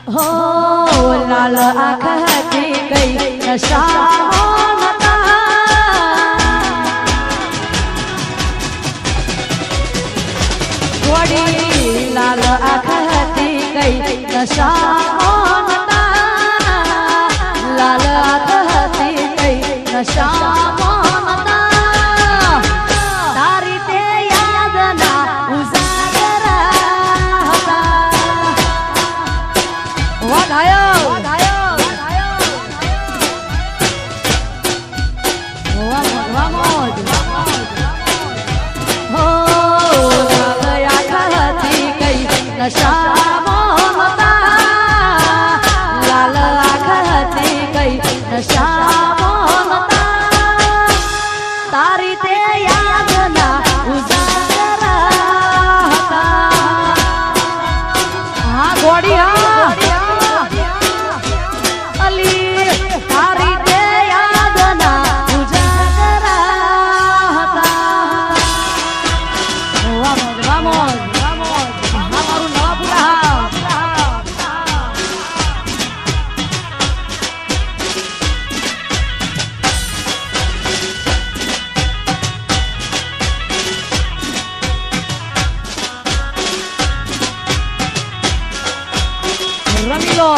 हो लाल आँख હતી ગઈ નશામાં નતા થોડી લાલ આँખ હતી ગઈ નશામાં નતા લાલ આँખ હતી ગઈ નશામાં નતા તારી તે યાદના ઉજાગરા હતા વધાયો નશામાં હતા લાલ આँખ હતી ગઈ નશામાં હતા તારી તે યાદના ઉજાગરા હતા હા ગોડી હા અલી તારી તે યાદના ઉજાગરા હતા વામોજ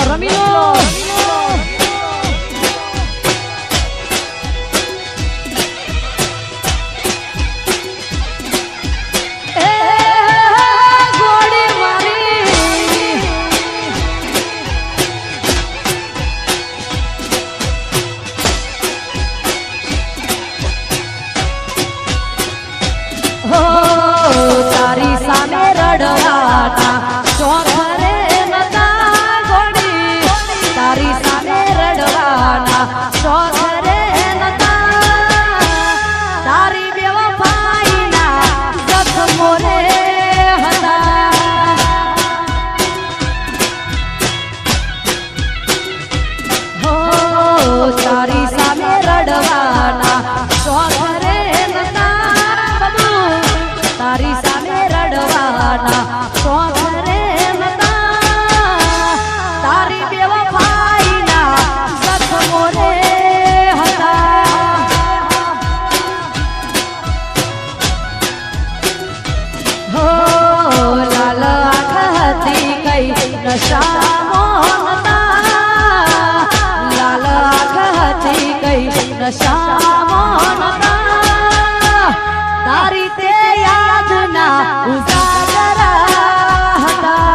રમીલો ગોડી મારી હો તારી સામે રડવાના શોખ તારી સામે રડવાના શોખ રે નતા તારી બેવફાઈના જખમો રે હતા હો તારી સામે રડવાના શોખ રે નતા તારી સામે રડવાના શોખ રે નતા તારી નશામાં નતા લાલ આँખ હતી ગઈ નશામાં નતા તારી તે યાદના ઉજાગરા હતા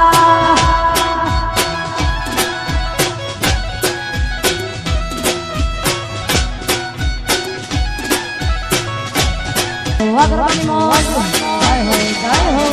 વાગરાની મોજ જય હો જય હો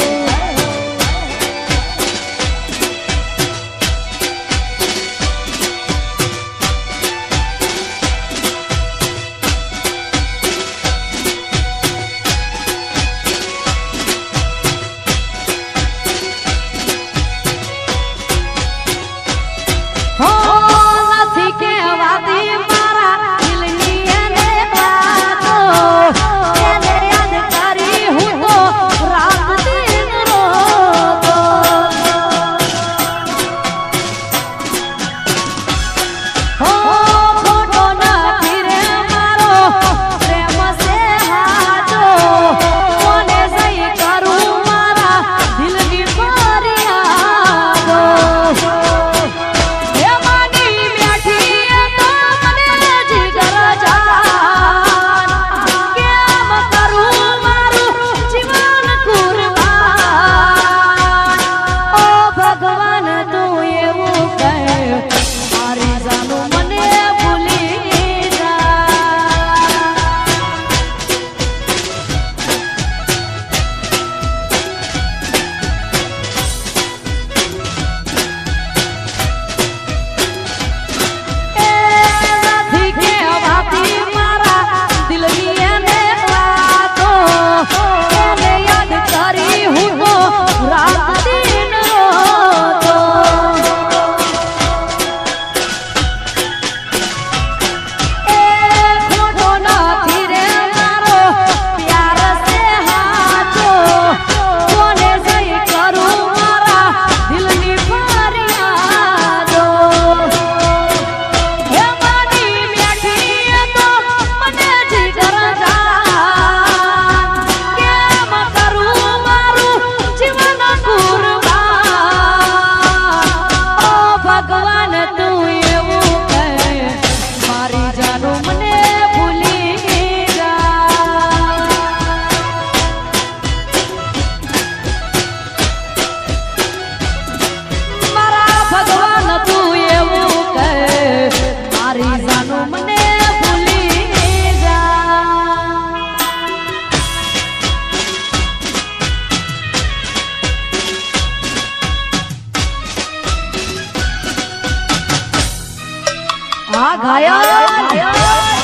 ઘાયલ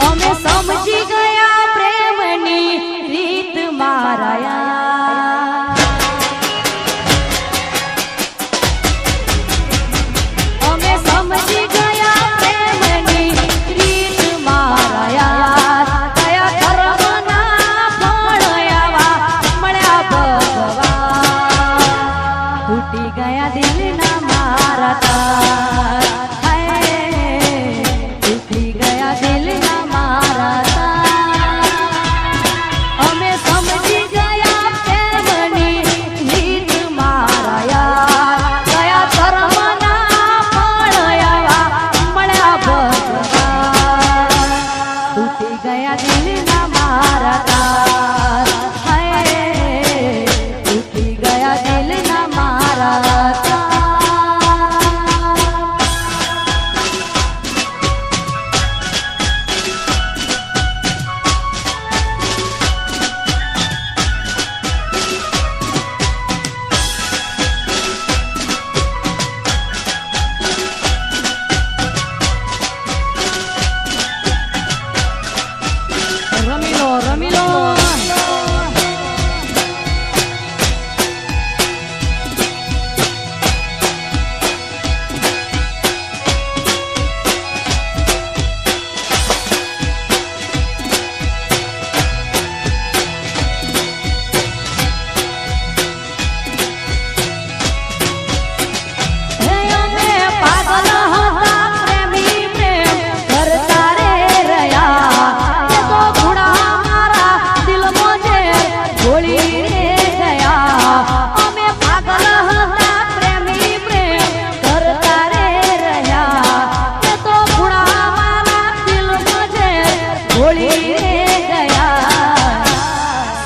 અમે સમજી ગયા પ્રેમની રીત મારાયા અમે સમજી ગયા પ્રેમની રીત મારાયા કયા કર્મના ફળ આવા મળ્યા ભગવાન તૂટી ગયા દિલના મારા તાર તૂટી ગયા દિલના મારા તાર અમે સમજી ગયા પ્રેમની રીત મારાયા કયા કર્મના ફળ આવા મળ્યા ભગવાન તૂટી ગયા દિલના મારા તાર તૂટી ગયા દિલના મારા તાર રમી લો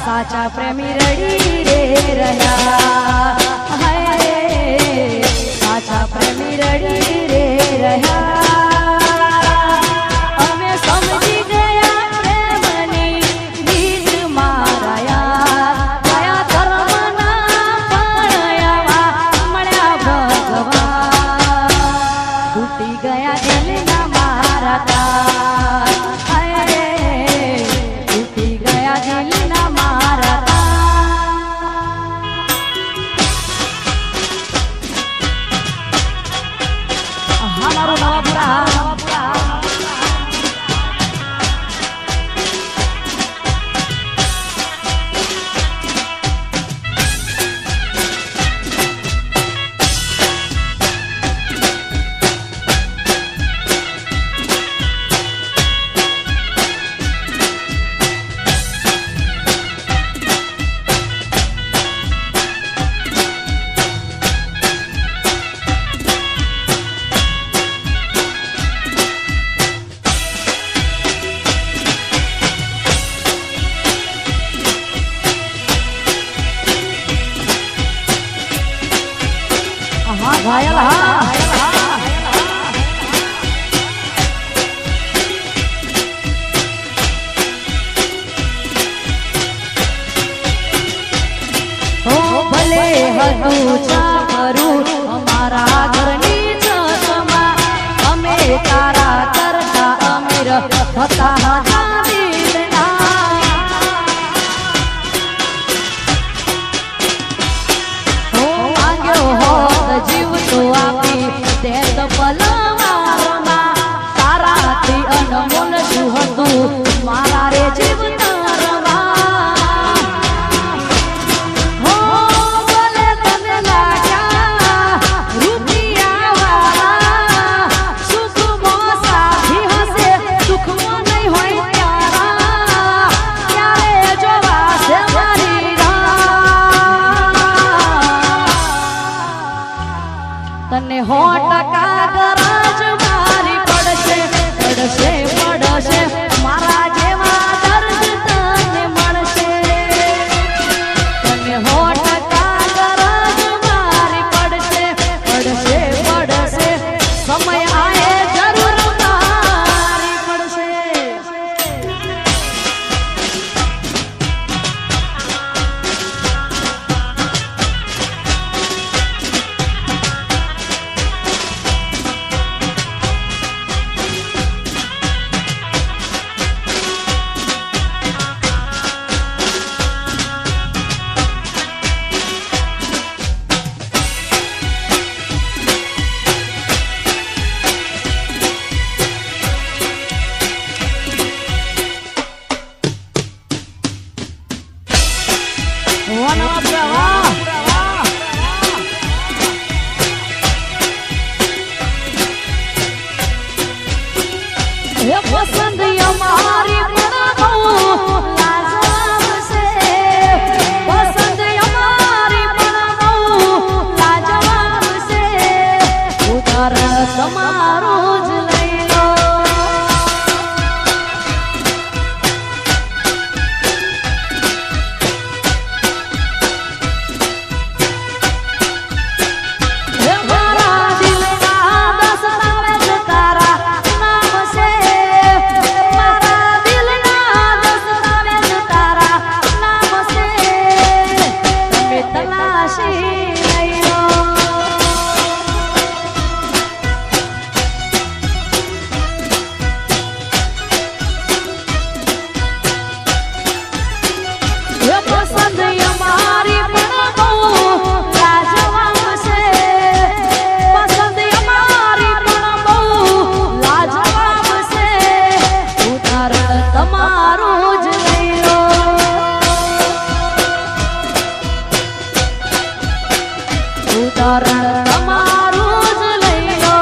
સાચા પ્રેમી રડી રે રહ્યા સાચા પ્રેમી રડી રે રહ્યા અમે સમજી ગયા પ્રેમની રીત મારાયા કયા ધર્મના ફળ આવા મળ્યા ભગવાન તૂટી ગયા દિલના મારા તાર તૂટી ગયા દિલના મારા મારું નવાપુરા ઘાયલ ભલે હતું ચાકરું અમારા ઘરની છતમાં અમે તારા કરતા અમીર હતા જીવ તો આપી તે તો પલવારમાં તારાથી અનમોલ શું હતું મારા રે જીવ સુખમાં નહીં હોય તને 100% ગરજ મારી પડશે પડશે પડશે મારા જેવા દર્દ તને મળશે તને 100% ગરજ મારી પડશે પડશે પડશે સમય આયે જરૂર મારી પડશે પસંદ અમારી પણ બહુ લાજવાબ છે પસંદ અમારી પણ બહુ લાજવાબ છે ઉદાહરણ તમારું જ લઈ લો મારા દિલના દસ્તાવેજ તારા નામ છે મારા દિલના દસ્તાવેજ તારા નામ છે તમે તલાશી લઈ લો પસંદ અમારી પણ બહુ લાજવાબ છે પસંદ અમારી પણ બહુ લાજવાબ છે ઉદાહરણ તમારું જ લઈ લો ઉદાહરણ તમારું જ લઈ લો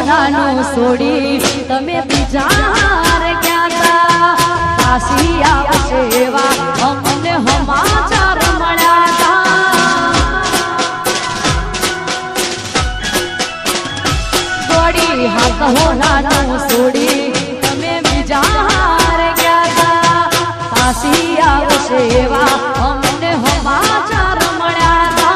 નાનું છોડી તમે બીજા હારે ગયા તા કાશી આવશે એવા અમને સમાચાર મળ્યા તા છોડી હાથ હો નાનું છોડી તમે બીજા હારે ગયા તા કાશી આવશે એવા અમને સમાચાર મળ્યા તા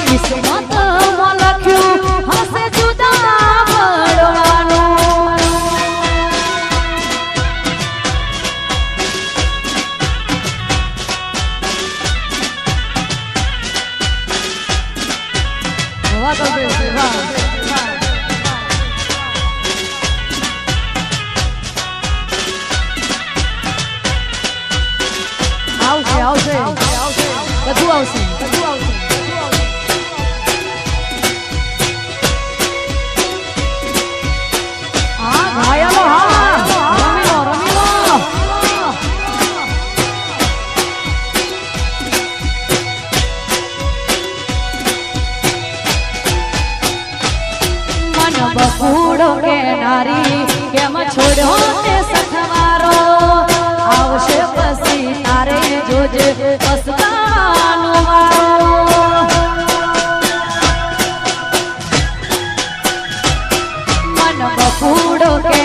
કિસ્મત માં લખ્યું હશે જુદા પડવાનું આવશે આવશે બધું આવશે બધું આવશે બકુડો કે નારી કેમ છોડ્યો તે સખવારો આવશે પછી તારે જોજે પસ્તાવાનો વારો મન બકુડો કે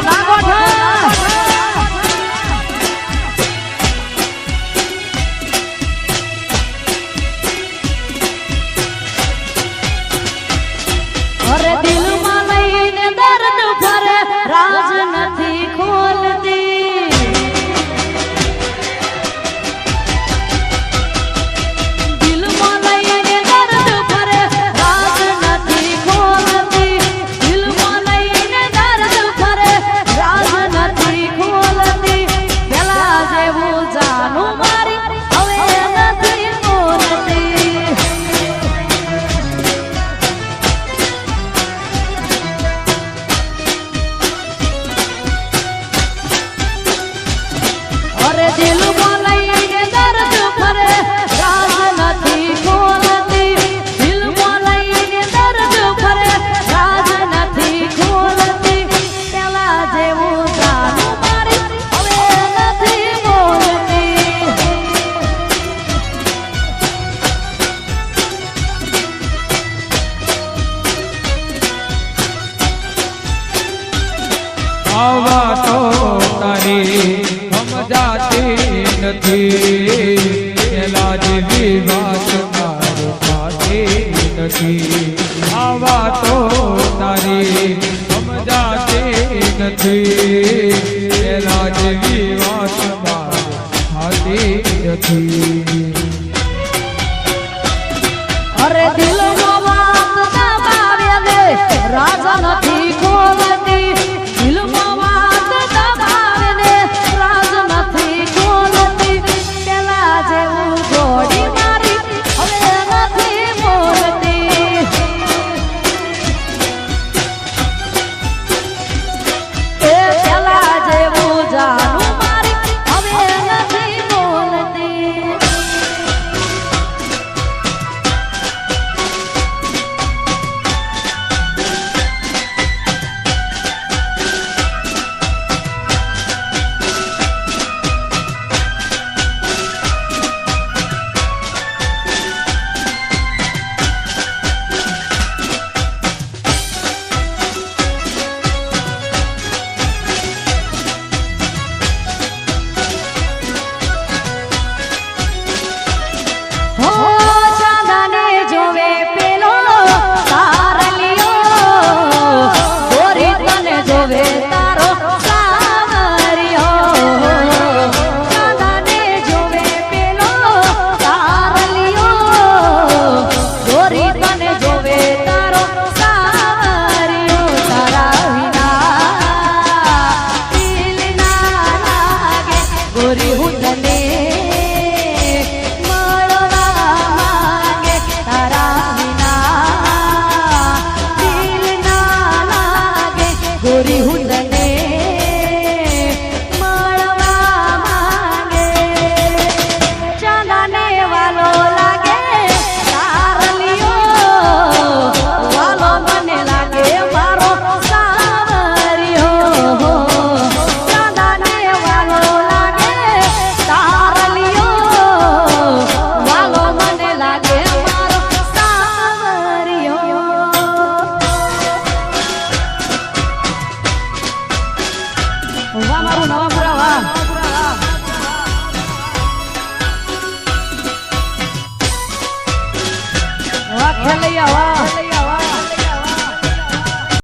નાખો નાખો અરે દિલમાં લઈને દર્દ ફરે રાજ નથી ખોલતી દિલમાં લઈને દર્દ ફરે રાજ નથી ખોલતી દિલમાં લઈને દર્દ ફરે રાજ નથી ખોલતી પેલા જેવું જાનું મારી હવે નથી બોલતી અરે દિલમાં લઈને દર્દ ફરે રાજ નથી ખોલતી દિલમાં લઈને દર્દ ફરે રાજ નથી ખોલતી પેલા જેવું જાનું મારી હવે નથી બોલતી આવા તો તારી સમજાતી નથી એલા જેવી વાત મારી થતી નથી આવા તો તારી સમજાતી નથી એલા જેવી વાત મારી થતી નથી અરે દિલનો વાત દબાવે દે રાજ નથી ખોલતી દિલનો વાત દબાવે દે રાજ નથી ખોલતી પેલા જેવું જોડી મારી હવે નથી બોલતી એ પેલા જેવું જાનું મારી હવે નથી બોલતી હો ચાંદાને જોવે પેલો તારલિયો ગોરી તને જોવે તારો સાવરિયો ચાંદાને જોવે પેલો તારલિયો ગોરી તને જોવે તારો સાવરિયો તારા વિના દિલ ના લાગે ગોરી હું તને ગોરી હું તને મળવા માંગે ચાંદાને વાલો લાગે તારલિયો વાલો મને લાગે મારો સાવરિયો ચાંદાને વાલો લાગે તારલિયો વાલો મને લાગે મારો સાવરિયો વાહ મારું નવાપુરા વાહ વાહ ખેલૈયા વાહ